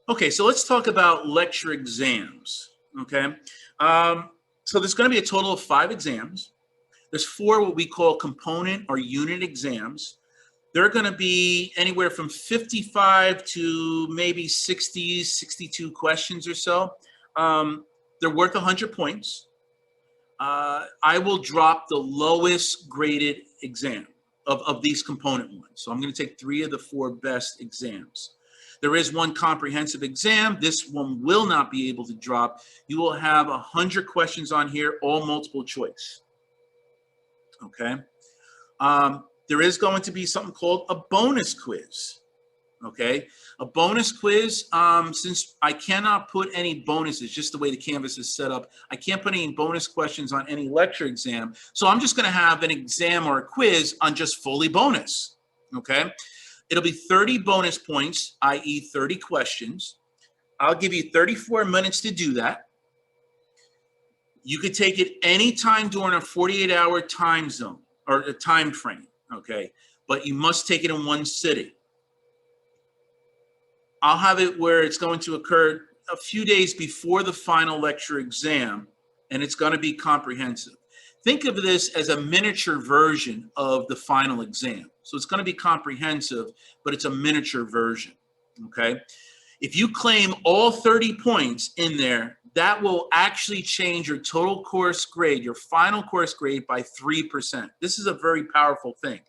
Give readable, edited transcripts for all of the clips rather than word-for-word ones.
Okay, so let's talk about lecture exams, okay? So there's going to be a total of 5 exams. There's 4 what we call component or unit exams. They're going to be anywhere from 55 to maybe 60, 62 questions or so. They're worth 100 points. I will drop the lowest graded exam of these component ones. So I'm going to take 3 of the 4 best exams. There is one comprehensive exam. This one will not be able to drop. You will have 100 questions on here, all multiple choice. Okay. There is going to be something called a bonus quiz. Okay, a bonus quiz, since I cannot put any bonuses, just the way the Canvas is set up, I can't put any bonus questions on any lecture exam. So I'm just going to have an exam or a quiz on just fully bonus. Okay, it'll be 30 bonus points, i.e. 30 questions. I'll give you 34 minutes to do that. You could take it anytime during a 48-hour time zone or a time frame. Okay, but you must take it in one sitting. I'll have it where it's going to occur a few days before the final lecture exam, and it's going to be comprehensive. Think of this as a miniature version of the final exam. So it's going to be comprehensive, but it's a miniature version, okay? If you claim all 30 points in there, that will actually change your total course grade, your final course grade, by 3%. This is a very powerful thing.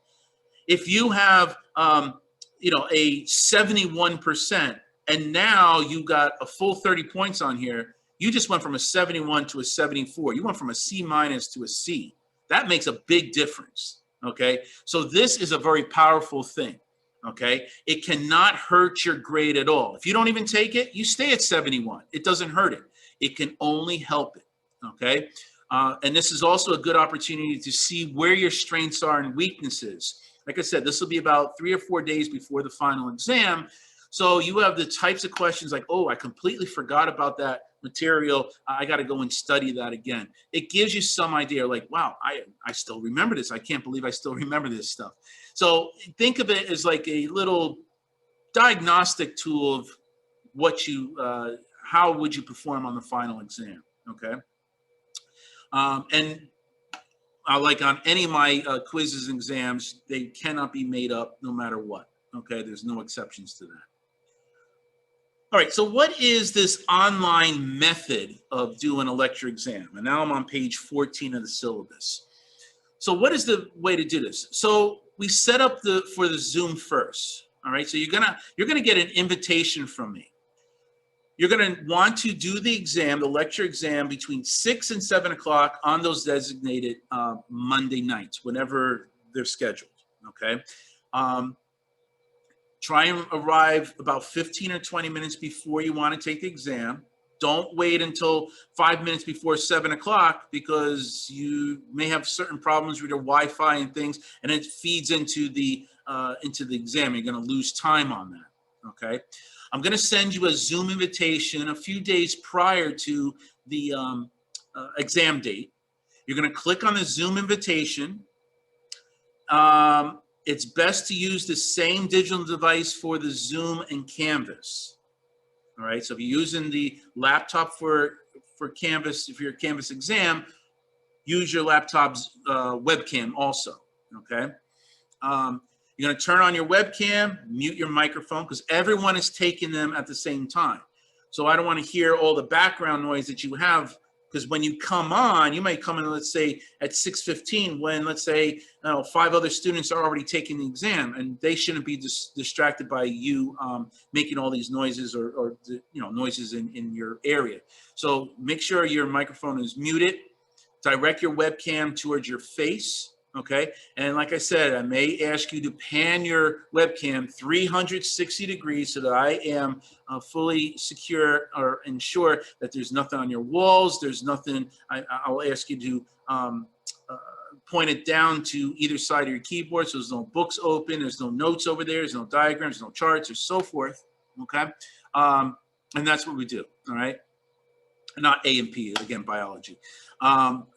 If you have a 71%, and now you got a full 30 points on here, you just went from a 71 to a 74. You went from a C- to a C. That makes a big difference, okay? So this is a very powerful thing, okay? It cannot hurt your grade at all. If you don't even take it, you stay at 71. It doesn't hurt it. It can only help it, okay? And this is also a good opportunity to see where your strengths are and weaknesses. Like I said, this will be about 3 or 4 days before the final exam. So you have the types of questions like, oh, I completely forgot about that material. I got to go and study that again. It gives you some idea like, wow, I still remember this. I can't believe I still remember this stuff. So think of it as like a little diagnostic tool of what how would you perform on the final exam, okay? And like on any of my quizzes and exams, they cannot be made up no matter what. Okay, there's no exceptions to that. All right, so what is this online method of doing a lecture exam? And now I'm on page 14 of the syllabus. So what is the way to do this? So we set up for the Zoom first. All right, so you're gonna get an invitation from me. You're going to want to do the exam, the lecture exam, between 6 and 7 o'clock on those designated Monday nights, whenever they're scheduled, okay? Try and arrive about 15 or 20 minutes before you want to take the exam. Don't wait until 5 minutes before 7 o'clock, because you may have certain problems with your Wi-Fi and things, and it feeds into the exam. You're going to lose time on that, okay? I'm going to send you a Zoom invitation a few days prior to the exam date. You're going to click on the Zoom invitation. It's best to use the same digital device for the Zoom and Canvas. All right, so if you're using the laptop for Canvas, if you're a Canvas exam, use your laptop's webcam also, okay? You're going to turn on your webcam, mute your microphone, because everyone is taking them at the same time. So I don't want to hear all the background noise that you have, because when you come on, you might come in, let's say, at 6:15 when, let's say, 5 other students are already taking the exam, and they shouldn't be distracted by you making all these noises or noises in your area. So make sure your microphone is muted. Direct your webcam towards your face. Okay, and like I said, I may ask you to pan your webcam 360 degrees so that I am fully secure or ensure that there's nothing on your walls. There's nothing. I'll ask you to point it down to either side of your keyboard, so there's no books open, there's no notes over there, there's no diagrams, no charts, or so forth. Okay, and that's what we do. All right. Not A and P, again, biology.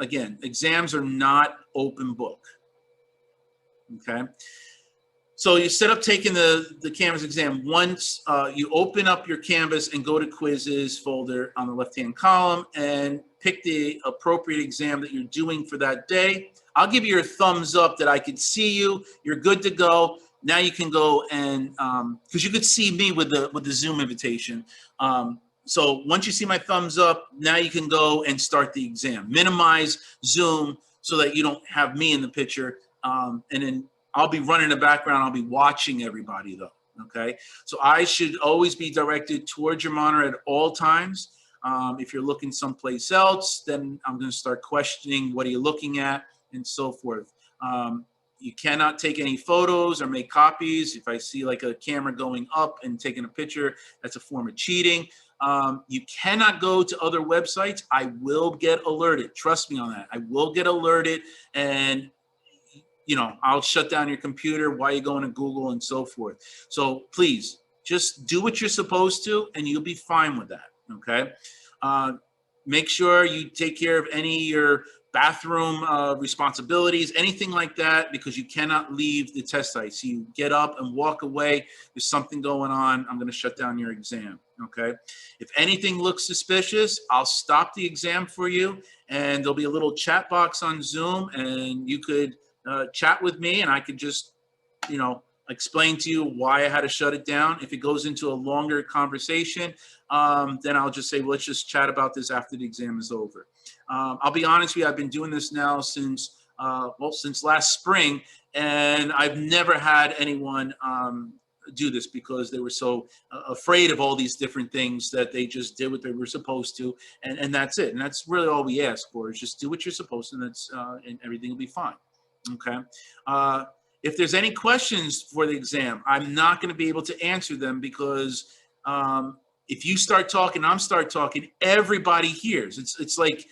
Again, exams are not open book, okay? So you set up taking the Canvas exam. Once you open up your Canvas and go to quizzes folder on the left-hand column and pick the appropriate exam that you're doing for that day. I'll give you your thumbs up that I could see you. You're good to go. Now you can go and, because you could see me with the Zoom invitation. So once you see my thumbs up, now you can go and start the exam. Minimize Zoom so that you don't have me in the picture. And then I'll be running in the background. I'll be watching everybody though, okay? So I should always be directed towards your monitor at all times. If you're looking someplace else, then I'm gonna start questioning what are you looking at and so forth. You cannot take any photos or make copies. If I see like a camera going up and taking a picture, that's a form of cheating. You cannot go to other websites. I will get alerted. Trust me on that. I will get alerted, and you know, I'll shut down your computer while you're going to Google and so forth. So please just do what you're supposed to and you'll be fine with that, okay? Make sure you take care of any of your bathroom responsibilities, anything like that, because you cannot leave the test site. So you get up and walk away. There's something going on. I'm going to shut down your exam, okay? If anything looks suspicious, I'll stop the exam for you, and there'll be a little chat box on Zoom, and you could chat with me, and I could just, you know, explain to you why I had to shut it down. If it goes into a longer conversation, then I'll just say, well, let's just chat about this after the exam is over. I'll be honest with you, I've been doing this now since, well, since last spring, and I've never had anyone do this because they were so afraid of all these different things that they just did what they were supposed to, and that's it. And that's really all we ask for, is just do what you're supposed to, and that's and everything will be fine. Okay. If there's any questions for the exam, I'm not going to be able to answer them because if you start talking, I'm start talking, everybody hears. It's like,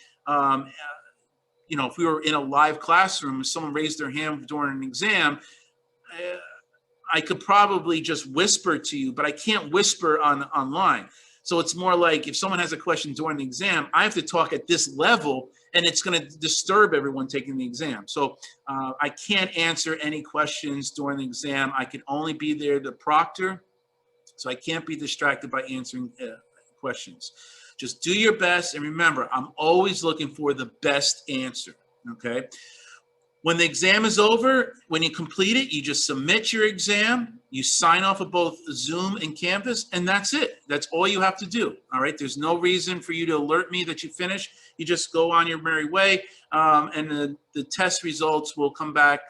you know, if we were in a live classroom, if someone raised their hand during an exam, I could probably just whisper to you, but I can't whisper online. So it's more like if someone has a question during the exam, I have to talk at this level, and it's going to disturb everyone taking the exam. So I can't answer any questions during the exam. I can only be there to proctor, so I can't be distracted by answering questions. Just do your best, and remember, I'm always looking for the best answer, okay? When the exam is over, when you complete it, you just submit your exam, you sign off of both Zoom and Canvas, and that's it. That's all you have to do, all right? There's no reason for you to alert me that you finished. You just go on your merry way, and the test results will come back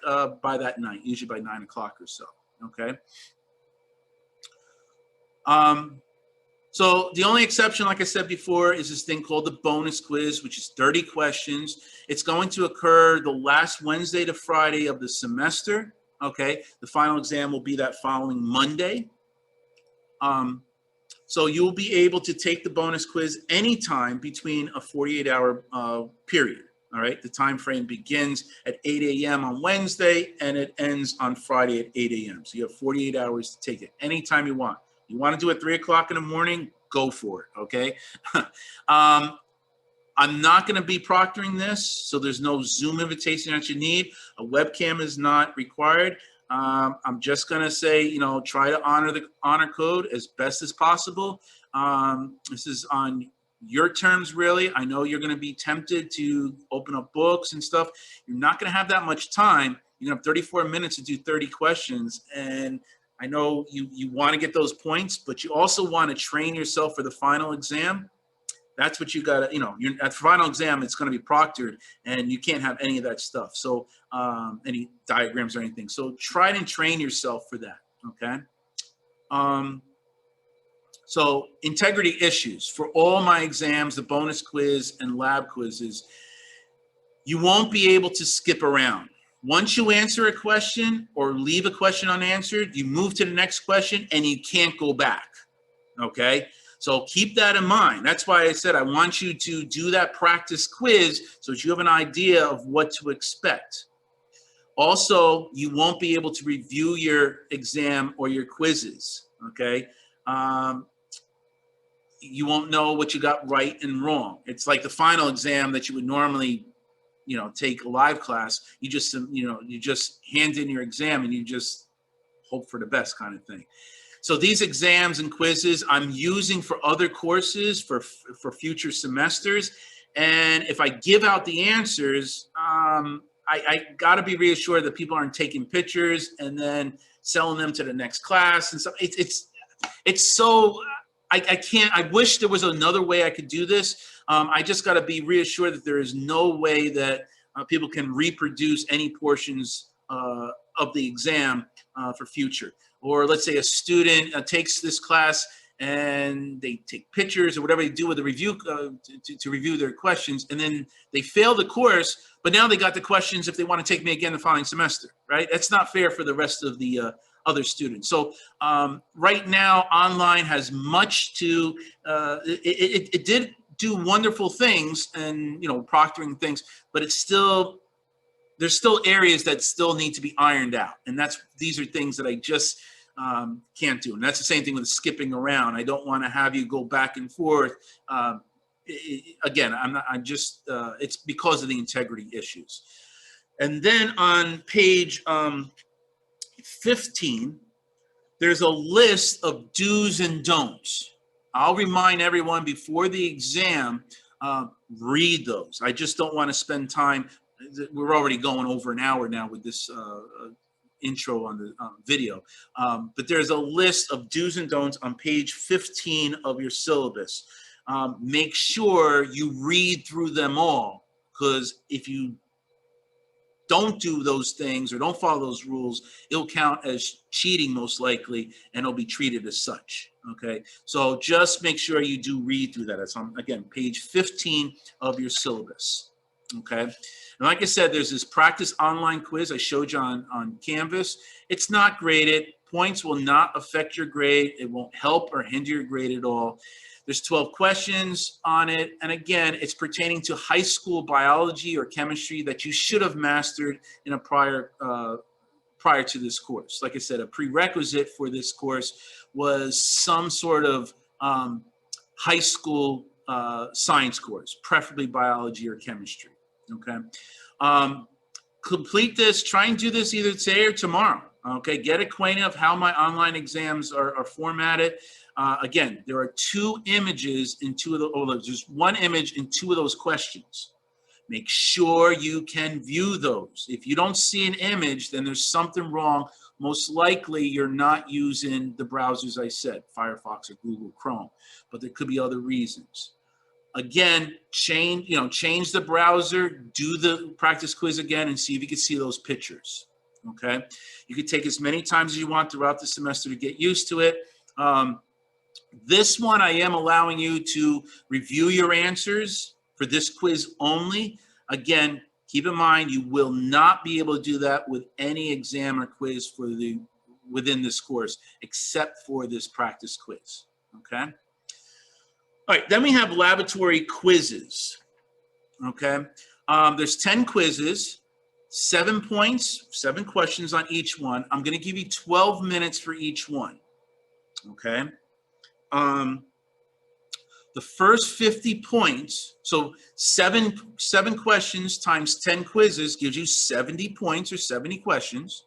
by that night, usually by 9 o'clock or so, okay? So the only exception, like I said before, is this thing called the bonus quiz, which is 30 questions. It's going to occur the last Wednesday to Friday of the semester, okay? The final exam will be that following Monday. So you'll be able to take the bonus quiz anytime between a 48-hour period, all right? The time frame begins at 8 a.m. on Wednesday, and it ends on Friday at 8 a.m. So you have 48 hours to take it anytime you want. You want to do it 3 o'clock in the morning, go for it, okay? I'm not going to be proctoring this, so there's no Zoom invitation that you need. A webcam is not required. I'm just going to say, you know, try to honor the honor code as best as possible. This is on your terms, really. I know you're going to be tempted to open up books and stuff. You're not going to have that much time. You're going to have 34 minutes to do 30 questions, and I know you want to get those points, but you also want to train yourself for the final exam. That's what you got to, you know, at the final exam, it's going to be proctored, and you can't have any of that stuff. So any diagrams or anything. So try and train yourself for that, okay? So integrity issues. For all my exams, the bonus quiz and lab quizzes, you won't be able to skip around. Once you answer a question or leave a question unanswered, you move to the next question and you can't go back, okay? So keep that in mind. That's why I said I want you to do that practice quiz so that you have an idea of what to expect. Also, you won't be able to review your exam or your quizzes, okay? You won't know what you got right and wrong. It's like the final exam that you would normally, you know, take a live class. You just, you know, you just hand in your exam and you just hope for the best kind of thing. So these exams and quizzes I'm using for other courses for future semesters. And if I give out the answers, I got to be reassured that people aren't taking pictures and then selling them to the next class. And so it's so, I can't, I wish there was another way I could do this. I just got to be reassured that there is no way that people can reproduce any portions of the exam for future. Or let's say a student takes this class and they take pictures or whatever they do with the review to review their questions, and then they fail the course, but now they got the questions if they want to take me again the following semester, right? That's not fair for the rest of the other students. So right now, online has much to, it did do wonderful things and, you know, proctoring things, but it's still, there's still areas that still need to be ironed out. And these are things that I just can't do. And that's the same thing with skipping around. I don't want to have you go back and forth. Again, it's because of the integrity issues. And then on page 15, there's a list of do's and don'ts. I'll remind everyone before the exam, read those. I just don't want to spend time. We're already going over an hour now with this intro on the video. But there's a list of do's and don'ts on page 15 of your syllabus. Make sure you read through them all, because if you don't do those things or don't follow those rules, it'll count as cheating most likely, and it'll be treated as such, okay? So just make sure you do read through that. It's on, again, page 15 of your syllabus, okay? And like I said, there's this practice online quiz I showed you on Canvas. It's not graded. Points will not affect your grade. It won't help or hinder your grade at all. There's 12 questions on it. And again, it's pertaining to high school biology or chemistry that you should have mastered in a prior to this course. Like I said, a prerequisite for this course was some sort of high school science course, preferably biology or chemistry, okay? Complete this, try and do this either today or tomorrow, okay? Get acquainted of how my online exams are formatted. Again, there are 2 images in 2 of the, oh, just 1 image in 2 of those questions. Make sure you can view those. If you don't see an image, then there's something wrong. Most likely you're not using the browsers I said, Firefox or Google Chrome, but there could be other reasons. Again, change the browser, do the practice quiz again, and see if you can see those pictures, okay? You can take as many times as you want throughout the semester to get used to it. This one, I am allowing you to review your answers for this quiz only. Again, keep in mind, you will not be able to do that with any exam or quiz within this course, except for this practice quiz, okay? All right, then we have laboratory quizzes, okay? There's 10 quizzes, 7 points, 7 questions on each one. I'm gonna give you 12 minutes for each one, okay? The first 50 points, so seven questions times 10 quizzes gives you 70 points or 70 questions.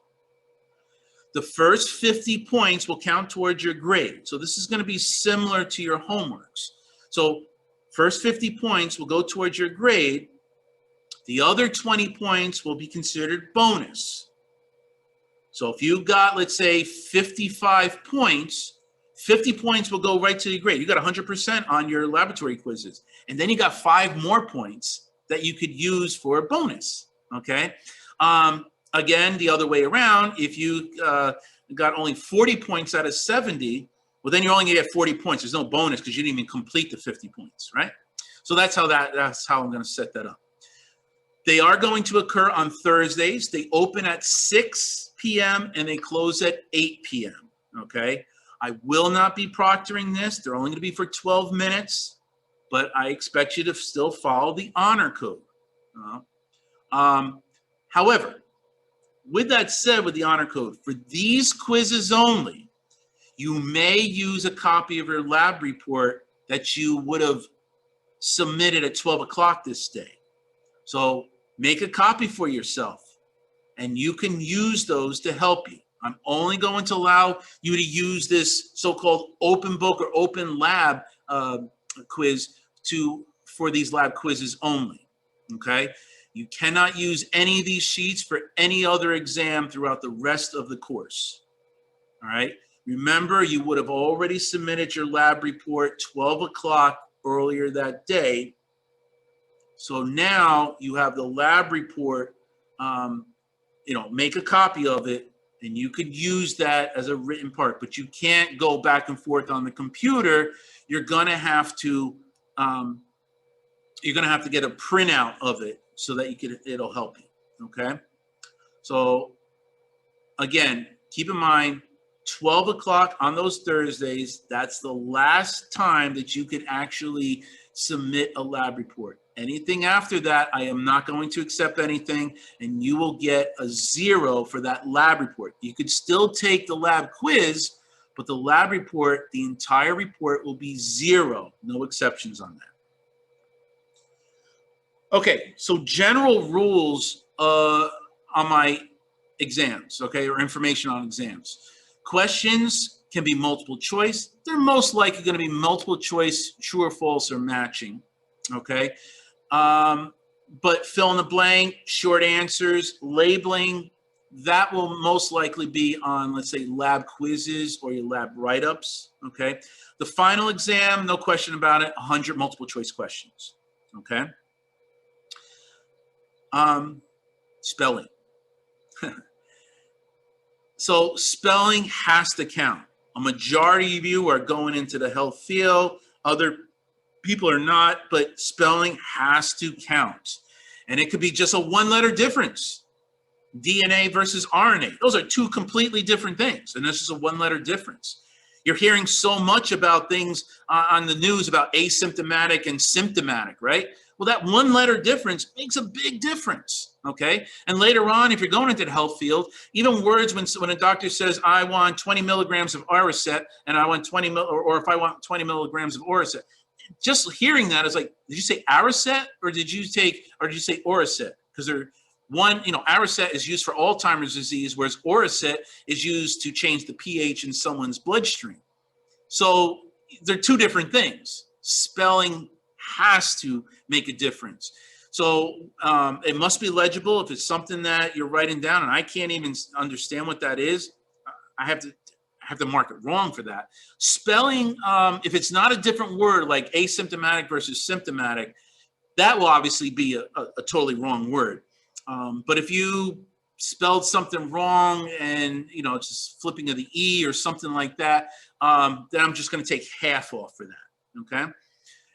The first 50 points will count towards your grade. So this is going to be similar to your homeworks. So first 50 points will go towards your grade. The other 20 points will be considered bonus. So if you got, let's say, 55 points, 50 points will go right to your grade. You got 100% on your laboratory quizzes. And then you got 5 more points that you could use for a bonus, okay? Again, the other way around, if you got only 40 points out of 70, well, then you're only gonna get 40 points. There's no bonus because you didn't even complete the 50 points, right? So that's how I'm gonna set that up. They are going to occur on Thursdays. They open at 6 p.m. and they close at 8 p.m., okay? I will not be proctoring this. They're only going to be for 12 minutes, but I expect you to still follow the honor code. However, with that said, with the honor code, for these quizzes only, you may use a copy of your lab report that you would have submitted at 12 o'clock this day. So make a copy for yourself, and you can use those to help you. I'm only going to allow you to use this so-called open book or open lab quiz for these lab quizzes only, okay? You cannot use any of these sheets for any other exam throughout the rest of the course, all right? Remember, you would have already submitted your lab report 12 o'clock earlier that day. So now you have the lab report, make a copy of it, and you could use that as a written part, but you can't go back and forth on the computer. You're gonna have to get a printout of it so that it'll help you, okay? So again, keep in mind, 12 o'clock on those Thursdays, that's the last time that you could actually submit a lab report. Anything after that, I am not going to accept anything, and you will get a 0 for that lab report. You could still take the lab quiz, but the lab report, the entire report will be 0. No exceptions on that. Okay, so general rules on my exams, okay, or information on exams. Questions can be multiple choice. They're most likely going to be multiple choice, true or false, or matching, okay? But fill in the blank, short answers, labeling, that will most likely be on, let's say, lab quizzes or your lab write-ups, okay? The final exam, no question about it, 100 multiple choice questions, okay? Spelling. So spelling has to count. A majority of you are going into the health field. Other people are not, but spelling has to count. And it could be just a 1-letter difference. DNA versus RNA. Those are 2 completely different things. And this is a 1-letter difference. You're hearing so much about things on the news about asymptomatic and symptomatic, right? Well, that 1-letter difference makes a big difference, okay? And later on, if you're going into the health field, even words when a doctor says, I want 20 milligrams of Aricept, and I want or if I want 20 milligrams of Aricept, just hearing that is like, did you say Aricept or did you say Aricept? Because Aricept is used for Alzheimer's disease, whereas Aricept is used to change the pH in someone's bloodstream. So they're 2 different things. Spelling has to make a difference. So it must be legible. If it's something that you're writing down and I can't even understand what that is, I have to mark it wrong for that. Spelling, if it's not a different word like asymptomatic versus symptomatic, that will obviously be a totally wrong word. But if you spelled something wrong and, it's just flipping of the E or something like that, then I'm just going to take half off for that, okay?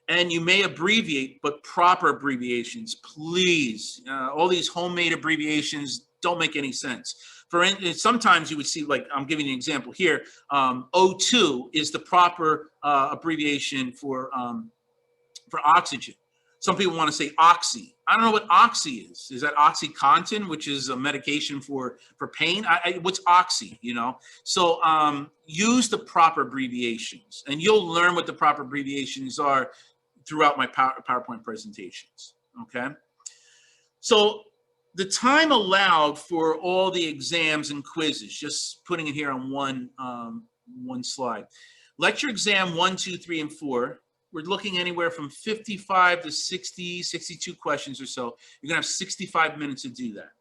And you may abbreviate, but proper abbreviations, please. All these homemade abbreviations don't make any sense. For instance, sometimes you would see, like I'm giving you an example here, O2 is the proper abbreviation for oxygen. Some people want to say oxy. I don't know what oxy is. Is that OxyContin, which is a medication for pain? What's oxy, So use the proper abbreviations, and you'll learn what the proper abbreviations are throughout my PowerPoint presentations, okay? So the time allowed for all the exams and quizzes, just putting it here on one slide. Lecture exam 1, 2, 3, and 4, we're looking anywhere from 55 to 60, 62 questions or so. You're gonna have 65 minutes to do that.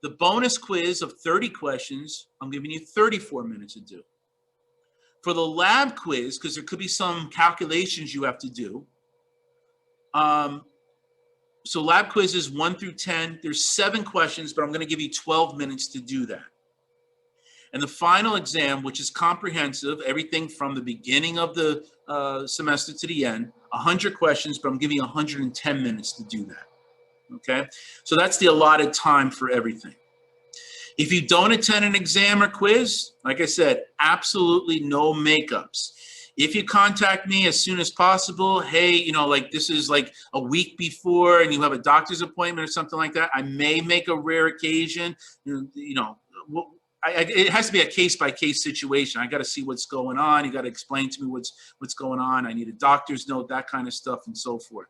The bonus quiz of 30 questions, I'm giving you 34 minutes to do. For the lab quiz, because there could be some calculations you have to do. So lab quizzes 1 through 10, there's 7 questions, but I'm going to give you 12 minutes to do that. And the final exam, which is comprehensive, everything from the beginning of the semester to the end, 100 questions, but I'm giving you 110 minutes to do that. Okay? So that's the allotted time for everything. If you don't attend an exam or quiz, like I said, absolutely no makeups. If you contact me as soon as possible, hey, like this is like a week before and you have a doctor's appointment or something like that, I may make a rare occasion. It has to be a case-by-case situation. I got to see what's going on. You got to explain to me what's going on. I need a doctor's note, that kind of stuff, and so forth.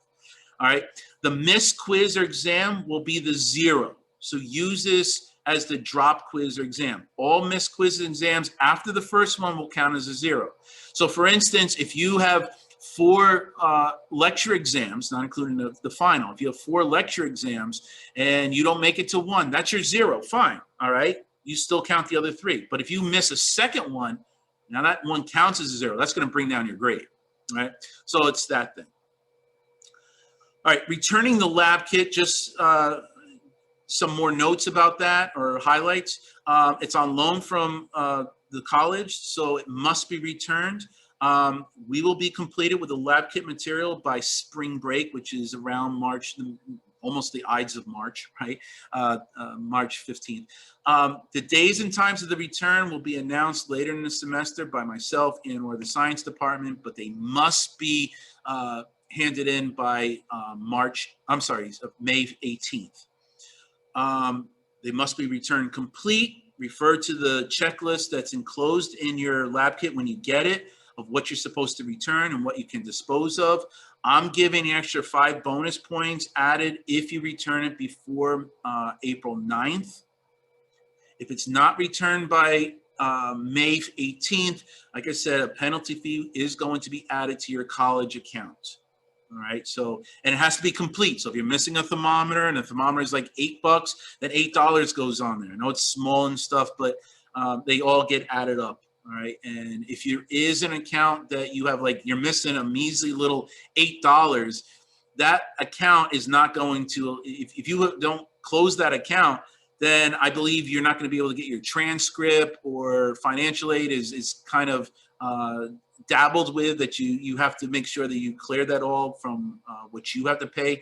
All right. The missed quiz or exam will be the 0. So use this as the drop quiz or exam. All missed quizzes and exams after the first one will count as a 0. So for instance, if you have 4 lecture exams, not including the final, if you have 4 lecture exams and you don't make it to 1, that's your 0, fine, all right? You still count the other 3. But if you miss a second one, now that one counts as a 0. That's going to bring down your grade, right? So it's that thing. All right, returning the lab kit, just some more notes about that or highlights. It's on loan from the college, so it must be returned. We will be completed with the lab kit material by spring break, which is around March, almost the Ides of March, right? March 15th. The days and times of the return will be announced later in the semester by myself and or the science department, but they must be handed in by May 18th. They must be returned complete. Refer to the checklist that's enclosed in your lab kit when you get it, of what you're supposed to return and what you can dispose of. I'm giving an extra 5 bonus points added if you return it before April 9th. If it's not returned by May 18th, like I said, a penalty fee is going to be added to your college account. All right, so, and it has to be complete. So if you're missing a thermometer and the thermometer is like $8, then $8 goes on there. I know it's small and stuff, but they all get added up. All right, and if there is an account that you have, like you're missing a measly little $8, that account is not going to, if you don't close that account, then I believe you're not going to be able to get your transcript, or financial aid is kind of dabbled with, that you have to make sure that you clear that all from what you have to pay,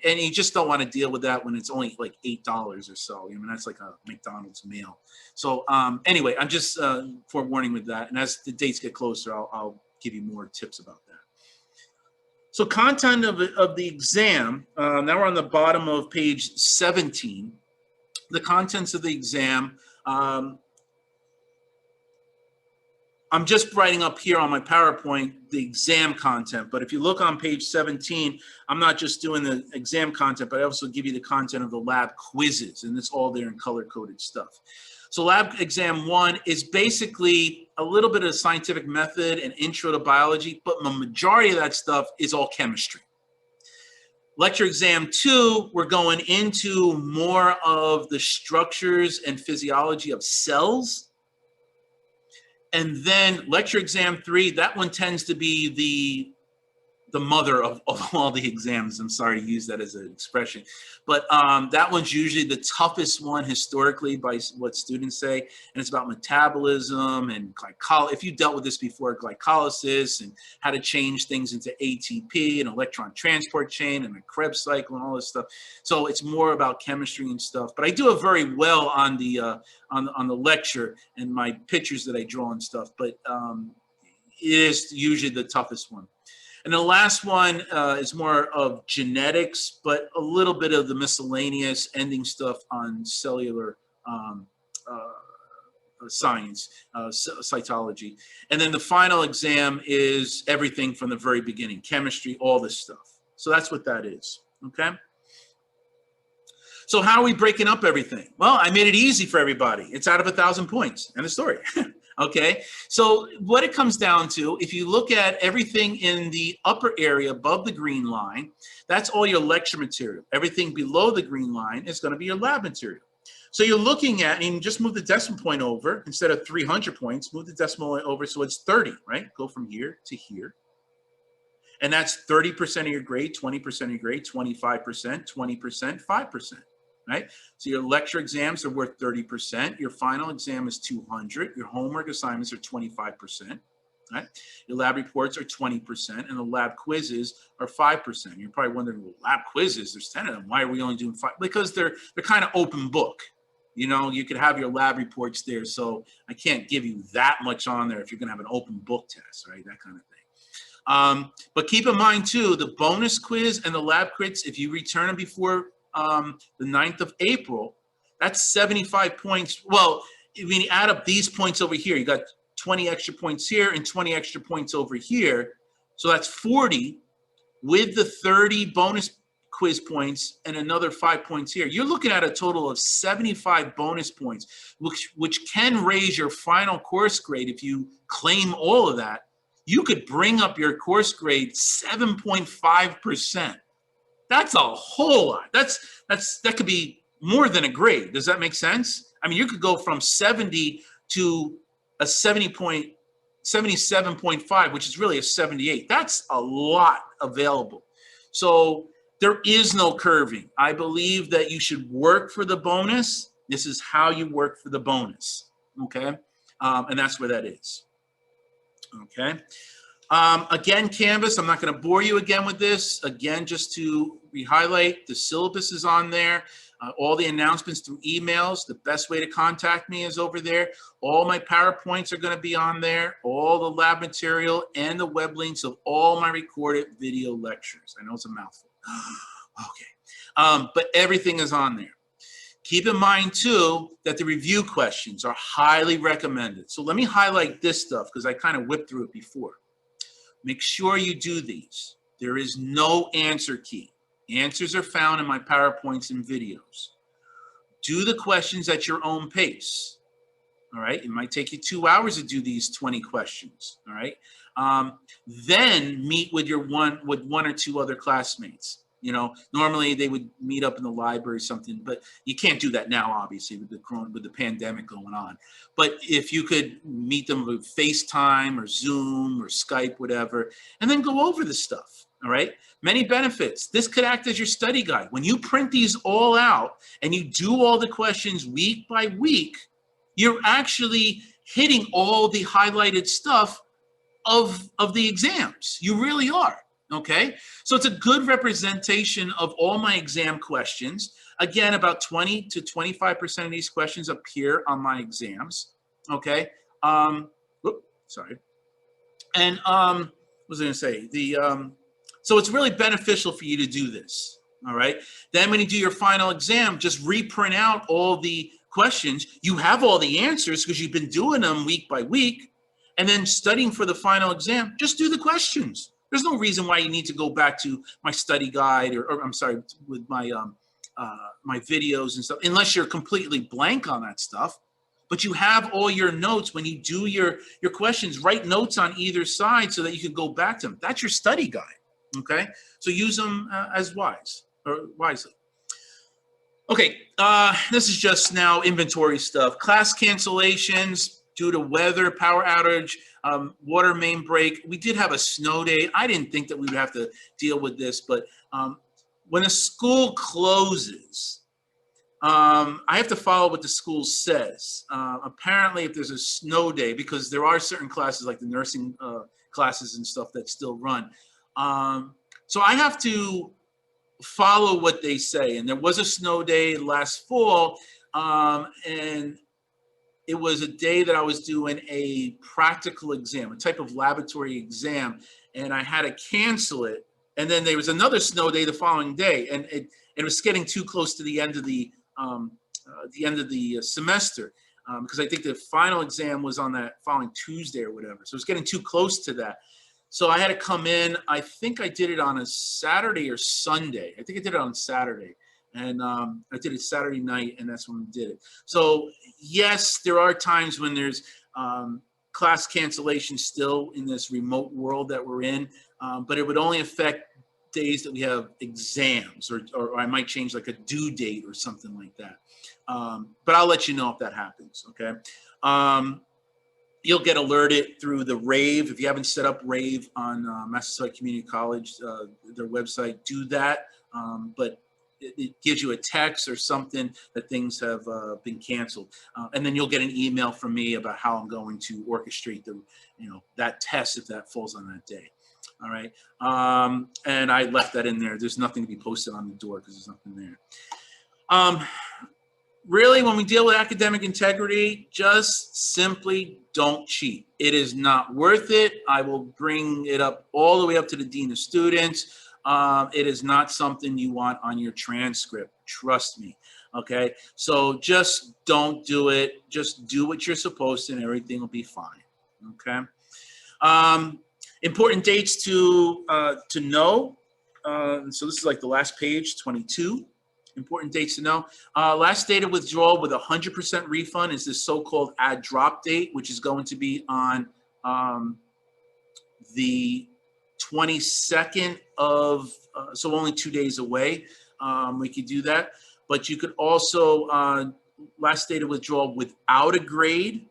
and you just don't want to deal with that when it's only like $8 or so. I mean, that's like a McDonald's meal. So anyway, I'm just forewarning with that, and as the dates get closer, I'll give you more tips about that. So content of the exam, now we're on the bottom of page 17. The contents of the exam, I'm just writing up here on my PowerPoint the exam content, but if you look on page 17, I'm not just doing the exam content, but I also give you the content of the lab quizzes, and it's all there in color-coded stuff. So lab exam 1 is basically a little bit of scientific method and intro to biology, but the majority of that stuff is all chemistry. Lecture exam 2, we're going into more of the structures and physiology of cells. And then lecture exam 3, that one tends to be the mother of all the exams. I'm sorry to use that as an expression, but that one's usually the toughest one historically by what students say, and it's about metabolism and glycolysis. If you dealt with this before, glycolysis and how to change things into ATP and electron transport chain and the Krebs cycle and all this stuff. So it's more about chemistry and stuff. But I do it very well on the lecture and my pictures that I draw and stuff. But it is usually the toughest one. And the last one is more of genetics, but a little bit of the miscellaneous ending stuff on cellular science, cytology. And then the final exam is everything from the very beginning, chemistry, all this stuff. So that's what that is, okay? So how are we breaking up everything? Well, I made it easy for everybody. It's out of 1,000 points, end of story. Okay, so what it comes down to, if you look at everything in the upper area above the green line, that's all your lecture material. Everything below the green line is going to be your lab material. So you're looking at, and just move the decimal point over, instead of 300 points, move the decimal point over so it's 30, right? Go from here to here. And that's 30% of your grade, 20% of your grade, 25%, 20%, 5%. Right? So your lecture exams are worth 30%. Your final exam is 200. Your homework assignments are 25%. Right? Your lab reports are 20%, and the lab quizzes are 5%. You're probably wondering, well, lab quizzes, there's 10 of them. Why are we only doing 5? Because they're kind of open book. You know, you could have your lab reports there, so I can't give you that much on there if you're going to have an open book test, right? That kind of thing. But keep in mind, too, the bonus quiz and the lab crits, if you return them before the 9th of April, that's 75 points. Well, when you add up these points over here, you got 20 extra points here and 20 extra points over here. So that's 40 with the 30 bonus quiz points and another 5 points here. You're looking at a total of 75 bonus points, which can raise your final course grade. If you claim all of that, you could bring up your course grade 7.5%. That's a whole lot. That could be more than a grade. Does that make sense? I mean, you could go from 70 to a 77.5, which is really a 78. That's a lot available. So there is no curving. I believe that you should work for the bonus. This is how you work for the bonus, okay? And that's where that is, okay? Again, Canvas, I'm not going to bore you again with this. Again, just to re-highlight, the syllabus is on there. All the announcements through emails. The best way to contact me is over there. All my PowerPoints are going to be on there. All the lab material and the web links of all my recorded video lectures. I know it's a mouthful. Okay. But everything is on there. Keep in mind, too, that the review questions are highly recommended. So let me highlight this stuff because I kind of whipped through it before. Make sure you do these. There is no answer key. Answers are found in my PowerPoints and videos. Do the questions at your own pace. All right. It might take you 2 hours to do these 20 questions. All right. Then meet with one or two other classmates. You know, normally they would meet up in the library or something, but you can't do that now, obviously, with the pandemic going on. But if you could meet them with FaceTime or Zoom or Skype, whatever, and then go over the stuff. All right. Many benefits. This could act as your study guide. When you print these all out and you do all the questions week by week, you're actually hitting all the highlighted stuff of the exams. You really are. Okay. So it's a good representation of all my exam questions. Again, about 20 to 25% of these questions appear on my exams. Okay. Sorry. And what was I going to say? So it's really beneficial for you to do this, all right? Then when you do your final exam, just reprint out all the questions. You have all the answers because you've been doing them week by week, and then studying for the final exam, just do the questions. There's no reason why you need to go back to my study guide or I'm sorry, with my my videos and stuff, unless you're completely blank on that stuff. But you have all your notes when you do your questions. Write notes on either side so that you can go back to them. That's your study guide. Okay, so use them as wisely. Okay, this is just now inventory stuff. Class cancellations due to weather, power outage, water main break. We did have a snow day. I didn't think that we would have to deal with this, but when a school closes, I have to follow what the school says. Apparently, if there's a snow day, because there are certain classes like the nursing classes and stuff that still run. So I have to follow what they say. And there was a snow day last fall, and it was a day that I was doing a practical exam, a type of laboratory exam, and I had to cancel it. And then there was another snow day the following day, and it was getting too close to the end of the semester, because I think the final exam was on that following Tuesday or whatever. So it was getting too close to that. So I had to come in. I think I did it on a Saturday or Sunday. I think I did it on Saturday. And I did it Saturday night, and that's when we did it. So yes, there are times when there's class cancellation still in this remote world that we're in, but it would only affect days that we have exams, or I might change like a due date or something like that. But I'll let you know if that happens, okay? You'll get alerted through the Rave. If you haven't set up Rave on Massasoit Community College, their website, do that. But it gives you a text or something that things have been canceled. And then you'll get an email from me about how I'm going to orchestrate that test if that falls on that day. All right. And I left that in there. There's nothing to be posted on the door because there's nothing there. Really, when we deal with academic integrity, just simply don't cheat. It is not worth it. I will bring it up all the way up to the dean of students. It is not something you want on your transcript. Trust me. Okay. So just don't do it. Just do what you're supposed to and everything will be fine. Okay. Important dates to know. So this is like the last page, 22. Important dates to know. Last date of withdrawal with 100% refund is this so-called add drop date, which is going to be on the 22nd of, so only 2 days away. We could do that. But you could also, last date of withdrawal without a grade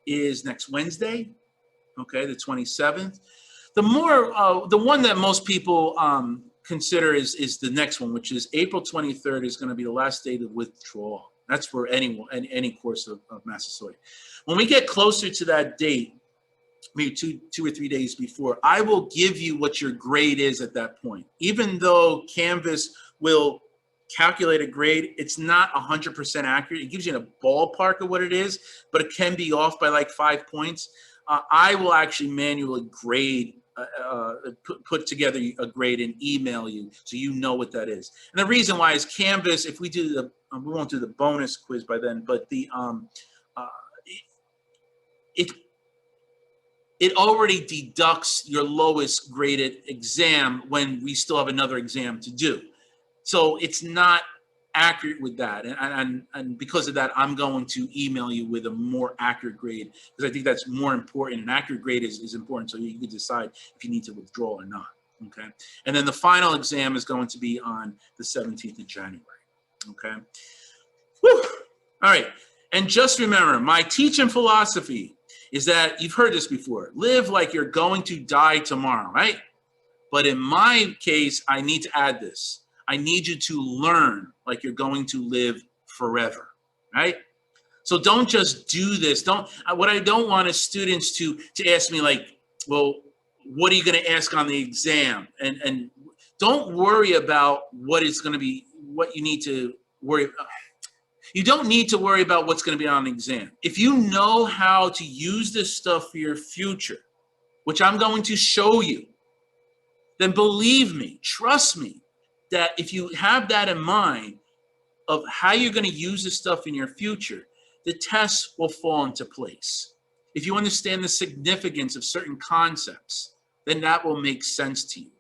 is next Wednesday, okay, the 27th. The one that most people consider is the next one, which is April 23rd is going to be the last date of withdrawal. That's for any course of Massasoit. When we get closer to that date, maybe two or 3 days before, I will give you what your grade is at that point. Even though Canvas will calculate a grade, it's not 100% accurate. It gives you a ballpark of what it is, but it can be off by like 5 points. I will actually manually grade, put together a grade and email you so you know what that is. And the reason why is Canvas, if we do the, we won't do the bonus quiz by then, but the it already deducts your lowest graded exam when we still have another exam to do. So it's not accurate with that. And because of that, I'm going to email you with a more accurate grade because I think that's more important. An accurate grade is important so you can decide if you need to withdraw or not, okay? And then the final exam is going to be on the 17th of January, okay? Whew. All right, and just remember, my teaching philosophy is that, you've heard this before, live like you're going to die tomorrow, right? But in my case, I need to add this. I need you to learn like you're going to live forever, right? So don't just do this. What I don't want is students to ask me like, well, what are you going to ask on the exam? And don't worry about what is going to be, what you need to worry about. You don't need to worry about what's going to be on the exam. If you know how to use this stuff for your future, which I'm going to show you, then believe me, trust me, that if you have that in mind of how you're going to use this stuff in your future, the tests will fall into place. If you understand the significance of certain concepts, then that will make sense to you.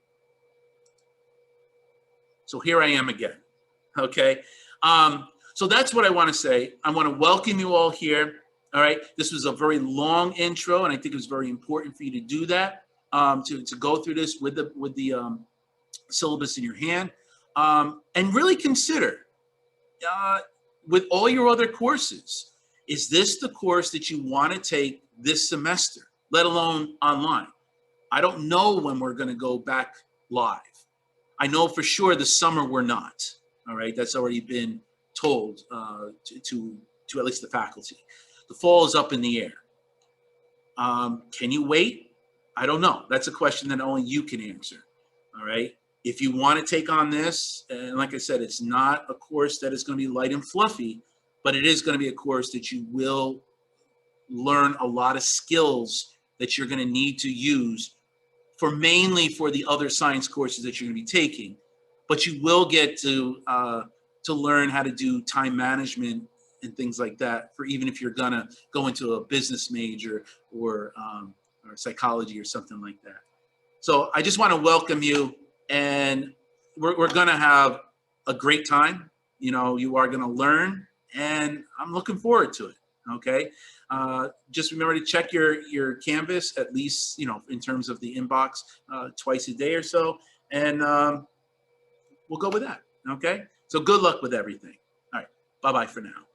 So here I am again, okay? So that's what I want to say. I want to welcome you all here, all right? This was a very long intro, and I think it was very important for you to do that, to go through this with the syllabus in your hand, and really consider, with all your other courses, is this the course that you want to take this semester, let alone online? I don't know when we're going to go back live. I know for sure the summer we're not, all right? That's already been told to at least the faculty. The fall is up in the air. Can you wait? I don't know. That's a question that only you can answer, all right? If you want to take on this, and like I said, it's not a course that is going to be light and fluffy, but it is going to be a course that you will learn a lot of skills that you're going to need to use mainly for the other science courses that you're going to be taking. But you will get to learn how to do time management and things like that, for even if you're going to go into a business major or psychology or something like that. So I just want to welcome you. And we're going to have a great time. You know, you are going to learn, and I'm looking forward to it, okay? Just remember to check your Canvas, at least, you know, in terms of the inbox, twice a day or so, and we'll go with that, okay? So good luck with everything. All right, bye-bye for now.